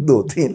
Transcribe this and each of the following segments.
2-3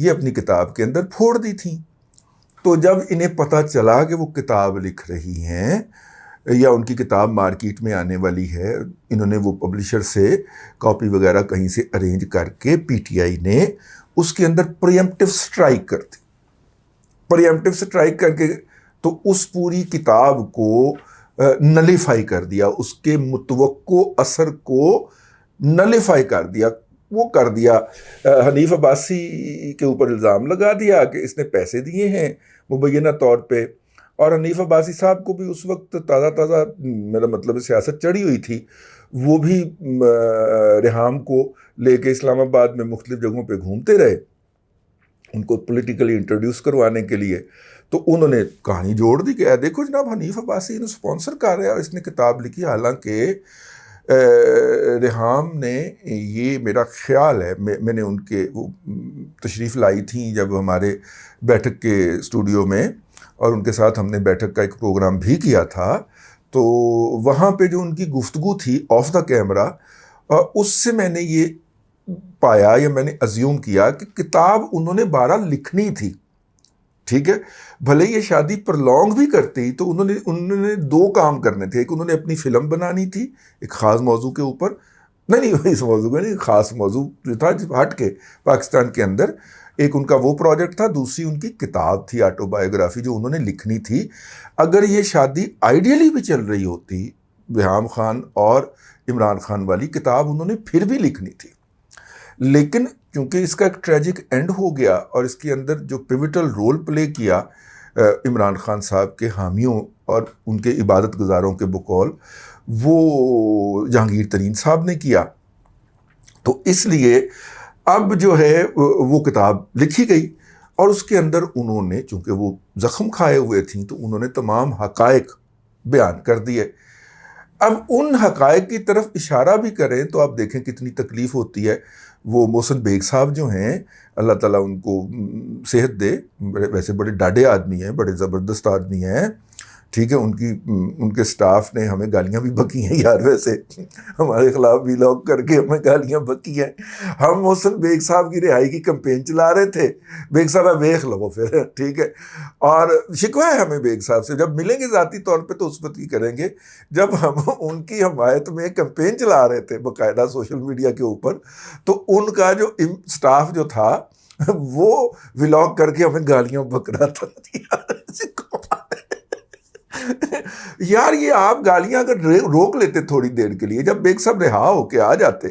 یہ اپنی کتاب کے اندر پھوڑ دی تھیں. تو جب انہیں پتہ چلا کہ وہ کتاب لکھ رہی ہیں یا ان کی کتاب مارکیٹ میں آنے والی ہے, انہوں نے وہ پبلشر سے کاپی وغیرہ کہیں سے ارینج کر کے پی ٹی آئی نے اس کے اندر پریمپٹیو سٹرائک کر دی. پریمپٹیو سٹرائک کر کے تو اس پوری کتاب کو نلیفائی کر دیا, اس کے متوقع اثر کو نلیفائی کر دیا. وہ کر دیا, حنیف عباسی کے اوپر الزام لگا دیا کہ اس نے پیسے دیے ہیں مبینہ طور پہ, اور حنیف عباسی صاحب کو بھی اس وقت تازہ میرا مطلب سیاست چڑھی ہوئی تھی, وہ بھی ریحام کو لے کے اسلام آباد میں مختلف جگہوں پہ گھومتے رہے ان کو پولیٹیکلی انٹروڈیوس کروانے کے لیے. تو انہوں نے کہانی جوڑ دی کہ دیکھو جناب حنیف عباسی انہوں اسپانسر کر رہے ہیں اور اس نے کتاب لکھی. حالانکہ ریحام نے, یہ میرا خیال ہے, میں نے ان کے وہ تشریف لائی تھیں جب ہمارے بیٹھک کے اسٹوڈیو میں, اور ان کے ساتھ ہم نے بیٹھک کا ایک پروگرام بھی کیا تھا, تو وہاں پہ جو ان کی گفتگو تھی آف دا کیمرہ, اس سے میں نے یہ پایا یا میں نے ازیوم کیا کہ کتاب انہوں نے 12 لکھنی تھی. ٹھیک ہے, بھلے یہ شادی پرلونگ بھی کرتی تو انہوں نے 2 کام کرنے تھے. ایک انہوں نے اپنی فلم بنانی تھی ایک خاص موضوع کے اوپر, نہیں اس موضوع کا نہیں, خاص موضوع جو تھا ہٹ کے پاکستان کے اندر, ایک ان کا وہ پروجیکٹ تھا, دوسری ان کی کتاب تھی آٹو بایوگرافی جو انہوں نے لکھنی تھی. اگر یہ شادی آئیڈیلی بھی چل رہی ہوتی, ریحام خان اور عمران خان والی کتاب انہوں نے پھر بھی لکھنی تھی, لیکن کیونکہ اس کا ایک ٹریجک اینڈ ہو گیا اور اس کے اندر جو پیوٹل رول پلے کیا عمران خان صاحب کے حامیوں اور ان کے عبادت گزاروں کے بقول, وہ جہانگیر ترین صاحب نے کیا. تو اس لیے اب جو ہے وہ کتاب لکھی گئی اور اس کے اندر انہوں نے, چونکہ وہ زخم کھائے ہوئے تھیں, تو انہوں نے تمام حقائق بیان کر دیے. اب ان حقائق کی طرف اشارہ بھی کریں تو آپ دیکھیں کتنی تکلیف ہوتی ہے. وہ محسن بیگ صاحب جو ہیں, اللہ تعالیٰ ان کو صحت دے, ویسے بڑے ڈاڈے آدمی ہیں, بڑے زبردست آدمی ہیں. ٹھیک ہے, ان کے سٹاف نے ہمیں گالیاں بھی بکی ہیں یار, ویسے ہمارے خلاف بھی لاگ کر کے ہمیں گالیاں بکی ہیں. ہم محسن بیگ صاحب کی رہائی کی کمپین چلا رہے تھے, بیگ صاحب ویخ لو پھر, ٹھیک ہے. اور شکوہ ہے ہمیں بیگ صاحب سے, جب ملیں گے ذاتی طور پہ تو اس وقت کی کریں گے. جب ہم ان کی حمایت میں کمپین چلا رہے تھے باقاعدہ سوشل میڈیا کے اوپر, تو ان کا جو سٹاف جو تھا وہ ولاگ کر کے ہمیں گالیاں بک رہا تھا. یار یہ آپ گالیاں اگر روک لیتے تھوڑی دیر کے لیے, جب بیگ صاحب رہا ہو کے آ جاتے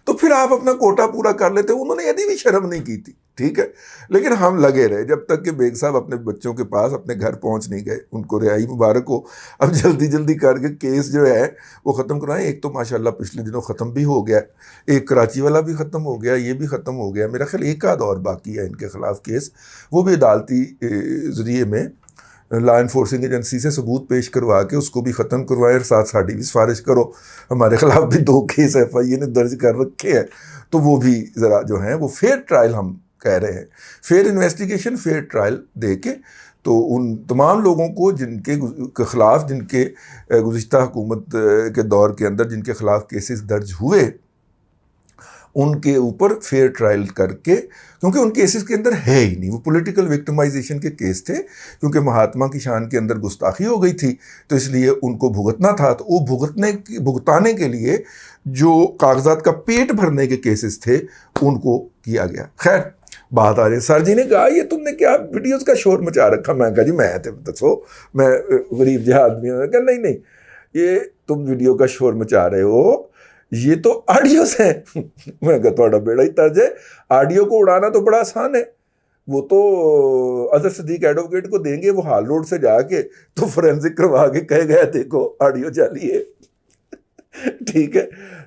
تو پھر آپ اپنا کوٹا پورا کر لیتے. انہوں نے یدی بھی شرم نہیں کی تھی, ٹھیک ہے, لیکن ہم لگے رہے جب تک کہ بیگ صاحب اپنے بچوں کے پاس اپنے گھر پہنچ نہیں گئے. ان کو رہائی مبارک ہو. اب جلدی کر کے کیس جو ہے وہ ختم کرائیں. ایک تو ماشاءاللہ پچھلے دنوں ختم بھی ہو گیا, ایک کراچی والا بھی ختم ہو گیا, یہ بھی ختم ہو گیا. میرا خیال ایک آدھ اور باقی ہے ان کے خلاف کیس, وہ بھی عدالتی ذریعے میں لا انفورسنگ ایجنسی سے ثبوت پیش کروا کے اس کو بھی ختم کروائے, اور ساتھ ساڑھی بھی سفارش کرو. ہمارے خلاف بھی 2 کیس ایف آئی اے نے درج کر رکھے ہیں, تو وہ بھی ذرا جو ہیں وہ فیئر ٹرائل ہم کہہ رہے ہیں, فیئر انویسٹیگیشن, فیئر ٹرائل دے کے. تو ان تمام لوگوں کو جن کے خلاف, جن کے گزشتہ حکومت کے دور کے اندر جن کے خلاف کیسز درج ہوئے, ان کے اوپر فیئر ٹرائل کر کے, کیونکہ ان کیسز کے اندر ہے ہی نہیں, وہ پولیٹیکل وکٹمائزیشن کے کیس تھے, کیونکہ مہاتما کی شان کے اندر گستاخی ہو گئی تھی, تو اس لیے ان کو بھگتنا تھا. تو وہ بھگتانے کے لیے جو کاغذات کا پیٹ بھرنے کے کیسز تھے ان کو کیا گیا. خیر بات آ رہی ہے, سر جی نے کہا یہ تم نے کیا ویڈیوز کا شور مچا رکھا. میں کہا جی میں دسو, میں غریب جہاد آدمی ہوں. کہ نہیں یہ تم ویڈیو کا شور مچا رہے ہو, یہ تو آڈیوز ہیں. میں کہا تھوڑا بیڑا ہی طرز ہے, آڈیو کو اڑانا تو بڑا آسان ہے. وہ تو اظہر صدیق ایڈوکیٹ کو دیں گے, وہ ہال روڈ سے جا کے تو فورینسک کروا کے کہے گئے دیکھو آڈیو جعلی ہے. ٹھیک ہے,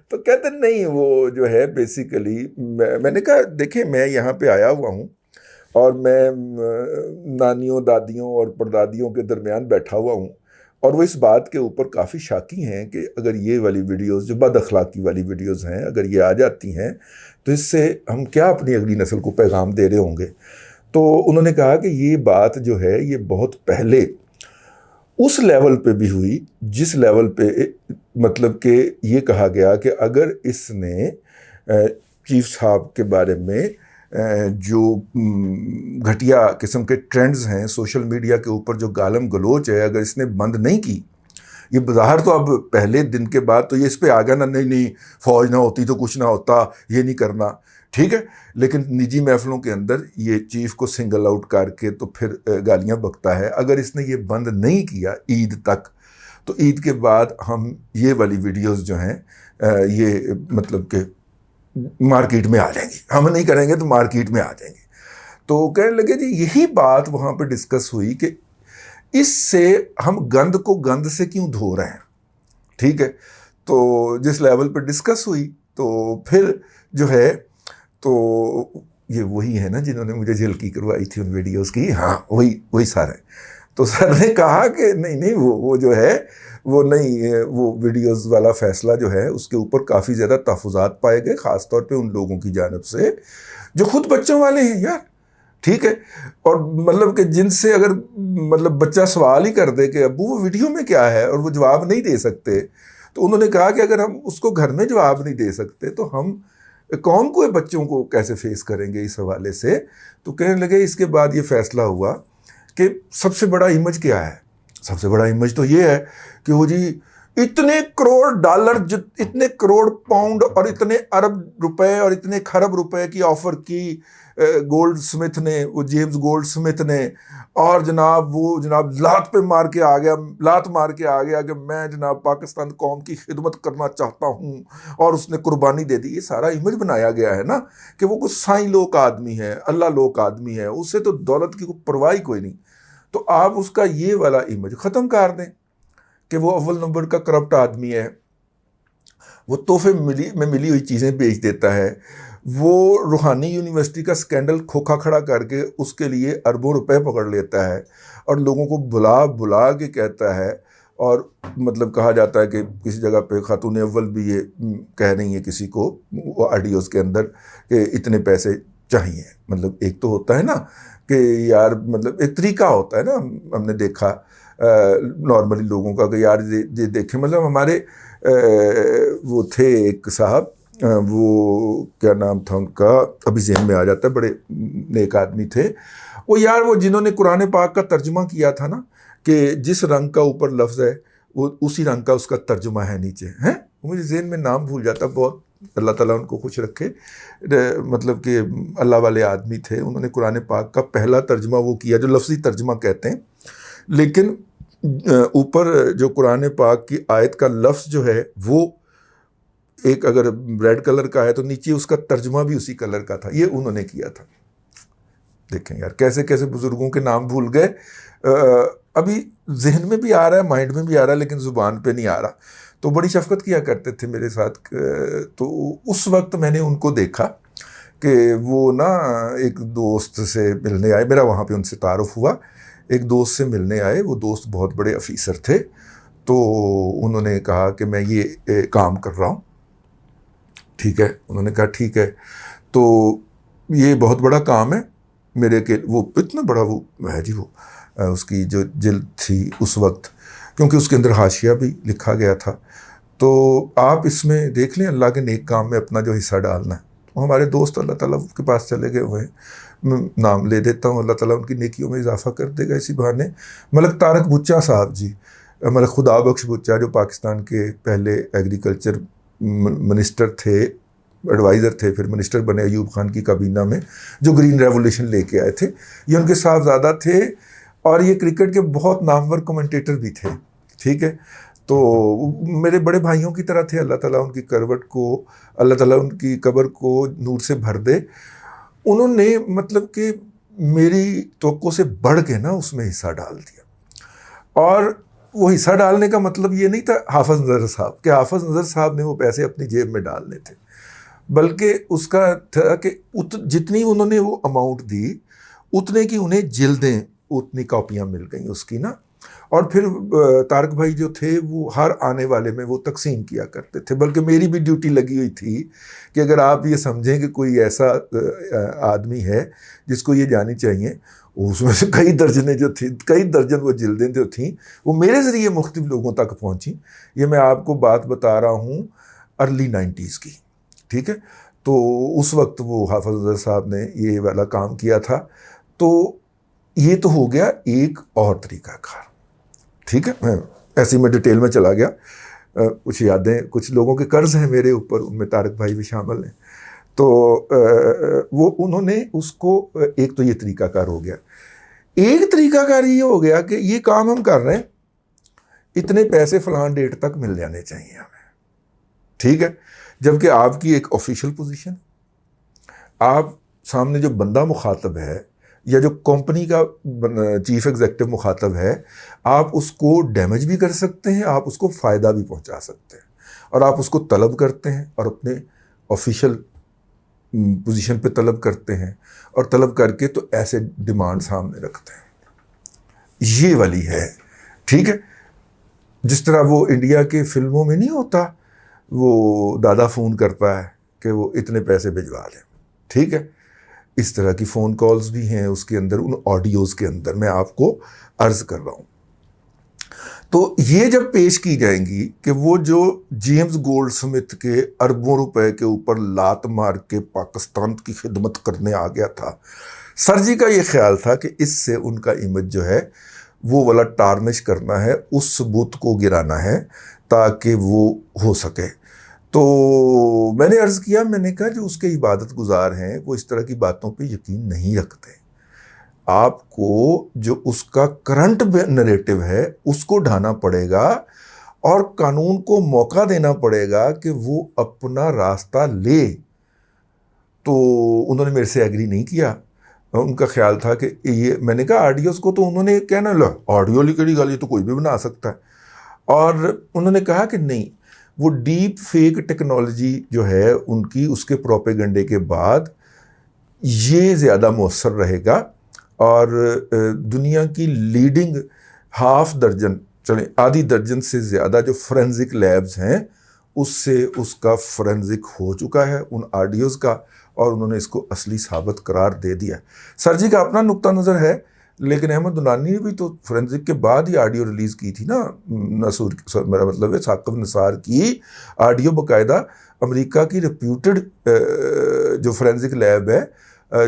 تو کہتے نہیں وہ جو ہے بیسیکلی, میں نے کہا دیکھیں میں یہاں پہ آیا ہوا ہوں اور میں نانیوں, دادیوں اور پردادیوں کے درمیان بیٹھا ہوا ہوں, اور وہ اس بات کے اوپر کافی شاکی ہیں کہ اگر یہ والی ویڈیوز جو بد اخلاقی والی ویڈیوز ہیں اگر یہ آ جاتی ہیں تو اس سے ہم کیا اپنی اگلی نسل کو پیغام دے رہے ہوں گے. تو انہوں نے کہا کہ یہ بات جو ہے یہ بہت پہلے اس لیول پہ بھی ہوئی جس لیول پہ مطلب کہ یہ کہا گیا کہ اگر اس نے چیف صاحب کے بارے میں جو گھٹیا قسم کے ٹرینڈز ہیں سوشل میڈیا کے اوپر، جو گالم گلوچ ہے، اگر اس نے بند نہیں کی، یہ بظاہر تو اب پہلے دن کے بعد تو یہ اس پہ آ گیا نا، نہیں فوج نہ ہوتی تو کچھ نہ ہوتا، یہ نہیں کرنا، ٹھیک ہے، لیکن نجی محفلوں کے اندر یہ چیف کو سنگل آؤٹ کر کے تو پھر گالیاں بکتا ہے۔ اگر اس نے یہ بند نہیں کیا عید تک، تو عید کے بعد ہم یہ والی ویڈیوز جو ہیں یہ مطلب کہ مارکیٹ میں آ جائیں گی، ہم نہیں کریں گے تو مارکیٹ میں آ جائیں گے۔ تو کہنے لگے جی یہی بات وہاں پہ ڈسکس ہوئی کہ اس سے ہم گند کو گند سے کیوں دھو رہے ہیں، ٹھیک ہے۔ تو جس لیول پہ ڈسکس ہوئی تو پھر جو ہے تو یہ وہی ہے نا جنہوں نے مجھے جھلکی کروائی تھی ان ویڈیوز کی، ہاں وہی سر ہیں۔ تو سر نے کہا کہ نہیں وہ جو ہے وہ نہیں، وہ ویڈیوز والا فیصلہ جو ہے اس کے اوپر کافی زیادہ تحفظات پائے گئے، خاص طور پہ ان لوگوں کی جانب سے جو خود بچوں والے ہیں یار، ٹھیک ہے، اور مطلب کہ جن سے اگر مطلب بچہ سوال ہی کر دے کہ ابو وہ ویڈیو میں کیا ہے اور وہ جواب نہیں دے سکتے، تو انہوں نے کہا کہ اگر ہم اس کو گھر میں جواب نہیں دے سکتے تو ہم قوم کو بچوں کو کیسے فیس کریں گے اس حوالے سے۔ تو کہنے لگے اس کے بعد یہ فیصلہ ہوا کہ سب سے بڑا ایمج کیا ہے، سب سے بڑا ایمج تو یہ ہے کہ وہ جی اتنے کروڑ ڈالر، اتنے کروڑ پاؤنڈ اور اتنے ارب روپے اور اتنے کھرب روپے کی آفر کی گولڈ سمتھ نے، وہ جیمز گولڈ سمتھ نے، اور جناب لات مار کے آ گیا کہ میں جناب پاکستان قوم کی خدمت کرنا چاہتا ہوں، اور اس نے قربانی دے دی۔ یہ سارا ایمج بنایا گیا ہے نا کہ وہ کچھ سائیں لوک آدمی ہے، اللہ لوک آدمی ہے، اس سے تو دولت کی پرواہ کوئی نہیں۔ تو آپ اس کا یہ والا ایمج ختم کر دیں کہ وہ اول نمبر کا کرپٹ آدمی ہے، وہ تحفے میں ملی ہوئی چیزیں بیچ دیتا ہے، وہ روحانی یونیورسٹی کا سکینڈل کھوکھا کھڑا کر کے اس کے لیے اربوں روپے پکڑ لیتا ہے، اور لوگوں کو بلا کے کہتا ہے، اور مطلب کہا جاتا ہے کہ کسی جگہ پہ خاتون اول بھی یہ کہہ رہی ہیں کسی کو وہ آڈیوز کے اندر کہ اتنے پیسے چاہیے۔ مطلب ایک تو ہوتا ہے نا کہ یار مطلب ایک طریقہ ہوتا ہے نا، ہم نے دیکھا نارملی لوگوں کا کہ یار یہ دیکھیں، مطلب ہمارے وہ تھے ایک صاحب، وہ کیا نام تھا ان کا ابھی ذہن میں آ جاتا ہے، بڑے نیک آدمی تھے وہ یار، وہ جنہوں نے قرآن پاک کا ترجمہ کیا تھا نا کہ جس رنگ کا اوپر لفظ ہے وہ اسی رنگ کا اس کا ترجمہ ہے نیچے، ہیں مجھے ذہن میں نام بھول جاتا، بہت اللہ تعالیٰ ان کو خوش رکھے، مطلب کہ اللہ والے آدمی تھے، انہوں نے قرآن پاک کا پہلا ترجمہ وہ کیا جو لفظی ترجمہ کہتے ہیں، لیکن اوپر جو قرآن پاک کی آیت کا لفظ جو ہے وہ ایک اگر ریڈ کلر کا ہے تو نیچے اس کا ترجمہ بھی اسی کلر کا تھا، یہ انہوں نے کیا تھا۔ دیکھیں یار کیسے کیسے بزرگوں کے نام بھول گئے، ابھی ذہن میں بھی آ رہا ہے، مائنڈ میں بھی آ رہا ہے، لیکن زبان پہ نہیں آ رہا۔ تو بڑی شفقت کیا کرتے تھے میرے ساتھ، تو اس وقت میں نے ان کو دیکھا کہ وہ نا ایک دوست سے ملنے آئے، میرا وہاں پہ ان سے تعارف ہوا، ایک دوست سے ملنے آئے، وہ دوست بہت بڑے افیسر تھے، تو انہوں نے کہا کہ میں یہ کام کر رہا ہوں، ٹھیک ہے، انہوں نے کہا ٹھیک ہے، تو یہ بہت بڑا کام ہے میرے کے، وہ اتنا بڑا وہ ہے جی، وہ اس کی جو جلد تھی اس وقت، کیونکہ اس کے اندر حاشیہ بھی لکھا گیا تھا، تو آپ اس میں دیکھ لیں اللہ کے نیک کام میں اپنا جو حصہ ڈالنا ہے۔ وہ ہمارے دوست اللہ تعالیٰ کے پاس چلے گئے ہوئے ہیں، نام لے دیتا ہوں، اللہ تعالیٰ ان کی نیکیوں میں اضافہ کر دے گا اسی بہانے۔ ملک طارق بچا صاحب جی، ملک خدا بخش بچا، جو پاکستان کے پہلے ایگریکلچر منسٹر تھے، ایڈوائزر تھے، پھر منسٹر بنے ایوب خان کی کابینہ میں، جو گرین ریولوشن لے کے آئے تھے، یہ ان کے صاحبزادہ تھے، اور یہ کرکٹ کے بہت نامور کمنٹیٹر بھی تھے، ٹھیک ہے۔ تو میرے بڑے بھائیوں کی طرح تھے، اللہ تعالیٰ ان کی کروٹ کو، اللہ تعالیٰ ان کی قبر کو نور سے بھر دے۔ انہوں نے مطلب کہ میری توقع سے بڑھ کے نا اس میں حصہ ڈال دیا، اور وہ حصہ ڈالنے کا مطلب یہ نہیں تھا حافظ نظر صاحب کہ حافظ نظر صاحب نے وہ پیسے اپنی جیب میں ڈالنے تھے، بلکہ اس کا تھا کہ جتنی انہوں نے وہ اماؤنٹ دی اتنے کی انہیں جلدیں، اتنی کاپیاں مل گئیں اس کی نا، اور پھر طارق بھائی جو تھے وہ ہر آنے والے میں وہ تقسیم کیا کرتے تھے، بلکہ میری بھی ڈیوٹی لگی ہوئی تھی کہ اگر آپ یہ سمجھیں کہ کوئی ایسا آدمی ہے جس کو یہ جانی چاہیے، اس میں سے کئی درجنیں جو تھیں، کئی درجن وہ جلدیں جو تھیں وہ میرے ذریعے مختلف لوگوں تک پہنچیں۔ یہ میں آپ کو بات بتا رہا ہوں ارلی 90s کی، ٹھیک ہے۔ تو اس وقت وہ حافظ اظہر صاحب نے یہ والا کام کیا تھا. تو یہ تو ہو گیا ایک اور طریقہ کار. ٹھیک ہے, میں ایسی میں ڈیٹیل میں چلا گیا. کچھ یادیں, کچھ لوگوں کے قرض ہیں میرے اوپر, ان میں طارق بھائی بھی شامل ہیں. تو وہ انہوں نے اس کو, ایک تو یہ طریقہ کار ہو گیا. ایک طریقہ کار یہ ہو گیا کہ یہ کام ہم کر رہے ہیں, اتنے پیسے فلاں ڈیٹ تک مل جانے چاہیے ہمیں. ٹھیک ہے, جبکہ آپ کی ایک آفیشیل پوزیشن, آپ سامنے جو بندہ مخاطب ہے یا جو کمپنی کا چیف ایگزیکٹو مخاطب ہے, آپ اس کو ڈیمیج بھی کر سکتے ہیں, آپ اس کو فائدہ بھی پہنچا سکتے ہیں, اور آپ اس کو طلب کرتے ہیں اور اپنے آفیشیل پوزیشن پہ طلب کرتے ہیں, اور طلب کر کے تو ایسے ڈیمانڈ سامنے رکھتے ہیں. یہ والی ہے. ٹھیک ہے, جس طرح وہ انڈیا کے فلموں میں نہیں ہوتا, وہ دادا فون کرتا ہے کہ وہ اتنے پیسے بھجوا دیں. ٹھیک ہے, اس طرح کی فون کالز بھی ہیں اس کے اندر, ان آڈیوز کے اندر میں آپ کو عرض کر رہا ہوں. تو یہ جب پیش کی جائیں گی کہ وہ جو جیمز گولڈ سمتھ کے اربوں روپے کے اوپر لات مار کے پاکستان کی خدمت کرنے آ گیا تھا, سر جی کا یہ خیال تھا کہ اس سے ان کا امیج جو ہے وہ والا ٹارنش کرنا ہے, اس ثبوت کو گرانا ہے تاکہ وہ ہو سکے. تو میں نے عرض کیا, میں نے کہا جو اس کے عبادت گزار ہیں وہ اس طرح کی باتوں پہ یقین نہیں رکھتے. آپ کو جو اس کا کرنٹ نریٹو ہے اس کو ڈھانا پڑے گا, اور قانون کو موقع دینا پڑے گا کہ وہ اپنا راستہ لے. تو انہوں نے میرے سے ایگری نہیں کیا. ان کا خیال تھا کہ یہ, میں نے کہا آڈیوز کو تو انہوں نے کہنا لو آڈیو لکھڑی گالی تو کوئی بھی بنا سکتا ہے, اور انہوں نے کہا کہ نہیں, وہ ڈیپ فیک ٹیکنالوجی جو ہے ان کی, اس کے پروپیگنڈے کے بعد یہ زیادہ مؤثر رہے گا, اور دنیا کی لیڈنگ ہاف درجن, چلیں آدھی درجن سے زیادہ جو فورینزک لیبز ہیں, اس سے اس کا فورینزک ہو چکا ہے ان آڈیوز کا, اور انہوں نے اس کو اصلی ثابت قرار دے دیا. سر جی کا اپنا نقطہ نظر ہے, لیکن احمد دنانی نے بھی تو فورینزک کے بعد ہی آڈیو ریلیز کی تھی نا. نصور, میرا مطلب ہے ثاقب نثار کی آڈیو باقاعدہ امریکہ کی ریپیوٹڈ جو فورینزک لیب ہے,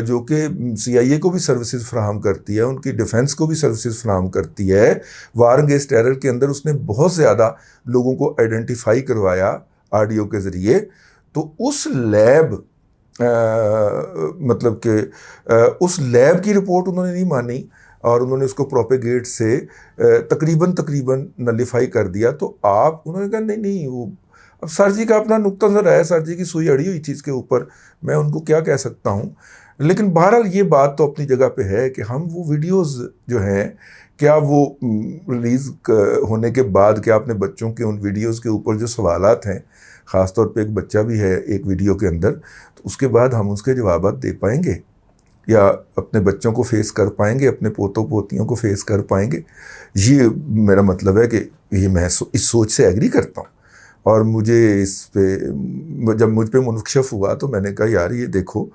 جو کہ سی آئی اے کو بھی سروسز فراہم کرتی ہے, ان کی ڈیفنس کو بھی سروسز فراہم کرتی ہے. وار اگینسٹ ٹیرر کے اندر اس نے بہت زیادہ لوگوں کو آئیڈینٹیفائی کروایا آڈیو کے ذریعے. تو اس لیب مطلب کہ اس لیب کی رپورٹ انہوں نے نہیں مانی, اور انہوں نے اس کو پروپیگیٹ سے تقریباً نلیفائی کر دیا. تو آپ, انہوں نے کہا نہیں وہ اب سر جی کا اپنا نقطہ نظر ہے, سر جی کی سوئی اڑی ہوئی چیز کے اوپر میں ان کو کیا کہہ سکتا ہوں. لیکن بہرحال یہ بات تو اپنی جگہ پہ ہے کہ ہم وہ ویڈیوز جو ہیں, کیا وہ ریلیز ہونے کے بعد کیا اپنے بچوں کے ان ویڈیوز کے اوپر جو سوالات ہیں, خاص طور پہ ایک بچہ بھی ہے ایک ویڈیو کے اندر, تو اس کے بعد ہم اس کے جوابات دے پائیں گے, یا اپنے بچوں کو فیس کر پائیں گے, اپنے پوتوں پوتیوں کو فیس کر پائیں گے؟ یہ میرا مطلب ہے کہ یہ میں اس سوچ سے ایگری کرتا ہوں. اور مجھے اس پہ, جب مجھ پہ منکشف ہوا تو میں نے کہا یار یہ دیکھو,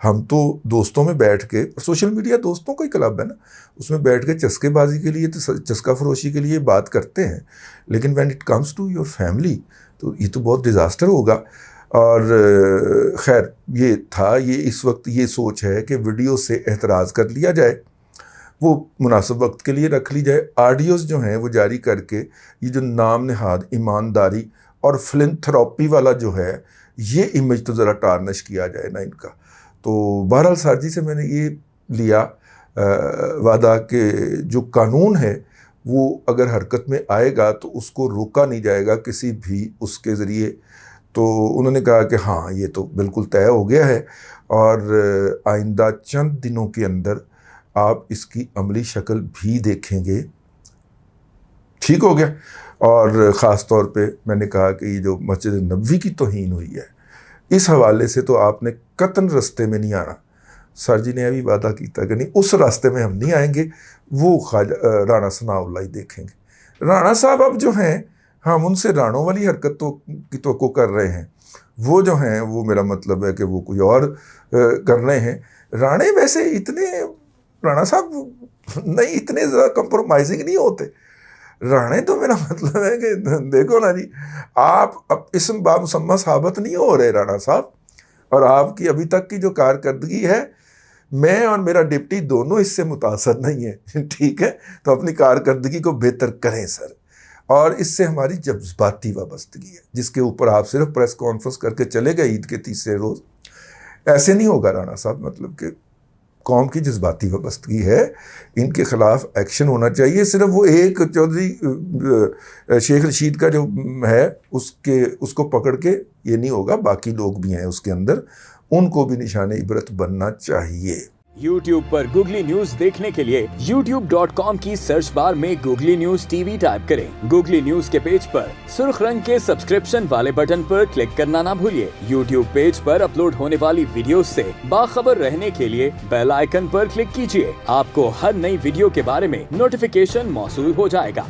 ہم تو دوستوں میں بیٹھ کے, سوشل میڈیا دوستوں کا ہی کلب ہے نا, اس میں بیٹھ کے چسکے بازی کے لیے, چسکا فروشی کے لیے بات کرتے ہیں, لیکن when it comes to your family تو یہ تو بہت ڈیزاسٹر ہوگا. اور خیر یہ تھا, یہ اس وقت یہ سوچ ہے کہ ویڈیو سے احتراز کر لیا جائے, وہ مناسب وقت کے لیے رکھ لی جائے. آڈیوز جو ہیں وہ جاری کر کے یہ جو نام نہاد ایمانداری اور فلنتھراپی والا جو ہے, یہ امیج تو ذرا ٹارنش کیا جائے نا ان کا. تو بہرحال سر جی سے میں نے یہ لیا وعدہ کہ جو قانون ہے وہ اگر حرکت میں آئے گا تو اس کو روکا نہیں جائے گا کسی بھی اس کے ذریعے. تو انہوں نے کہا کہ ہاں یہ تو بالکل طے ہو گیا ہے, اور آئندہ چند دنوں کے اندر آپ اس کی عملی شکل بھی دیکھیں گے. ٹھیک ہو گیا. اور خاص طور پہ میں نے کہا کہ یہ جو مسجد نبوی کی توہین ہوئی ہے, اس حوالے سے تو آپ نے قطعاً راستے میں نہیں آنا. سر جی نے ابھی وعدہ کیتا کہ نہیں, اس راستے میں ہم نہیں آئیں گے, وہ رانا ثناء اللہ ہی دیکھیں گے. رانا صاحب اب جو ہیں, ہم ان سے رانوں والی حرکت کی توقع کر رہے ہیں, وہ جو ہیں وہ میرا مطلب ہے کہ وہ کوئی اور کر رہے ہیں. رانے ویسے اتنے, رانا صاحب نہیں اتنے زیادہ کمپرومائزنگ نہیں ہوتے. رانے تو میرا مطلب ہے کہ دیکھو نا جی, آپ اب اسم بامسمہ ثابت نہیں ہو رہے رانا صاحب, اور آپ کی ابھی تک کی جو کارکردگی ہے، میں اور میرا ڈپٹی دونوں اس سے متاثر نہیں ہیں، ٹھیک ہے؟ تو اپنی کارکردگی کو بہتر کریں سر. اور اس سے ہماری جذباتی وابستگی ہے، جس کے اوپر آپ صرف پریس کانفرنس کر کے چلے گئے عید کے تیسرے روز. ایسے نہیں ہوگا رانا صاحب. مطلب کہ قوم کی جذباتی وابستگی ہے، ان کے خلاف ایکشن ہونا چاہیے. صرف وہ ایک چودھری شیخ رشید کا جو ہے اس کو پکڑ کے یہ نہیں ہوگا، باقی لوگ بھی ہیں اس کے اندر، ان کو بھی نشان عبرت بننا چاہیے. YouTube پر گوگلی نیوز دیکھنے کے لیے youtube.com کی سرچ بار میں googly news T V type کریں. گوگلی نیوز کے پیج پر سرخ رنگ کے سبسکرپشن والے بٹن پر کلک کرنا نہ بھولیے. YouTube پیج پر اپلوڈ ہونے والی ویڈیوز سے باخبر رہنے کے لیے بیل آئیکن پر کلک کیجیے. آپ کو ہر نئی ویڈیو کے بارے میں نوٹیفیکیشن موصول ہو جائے گا.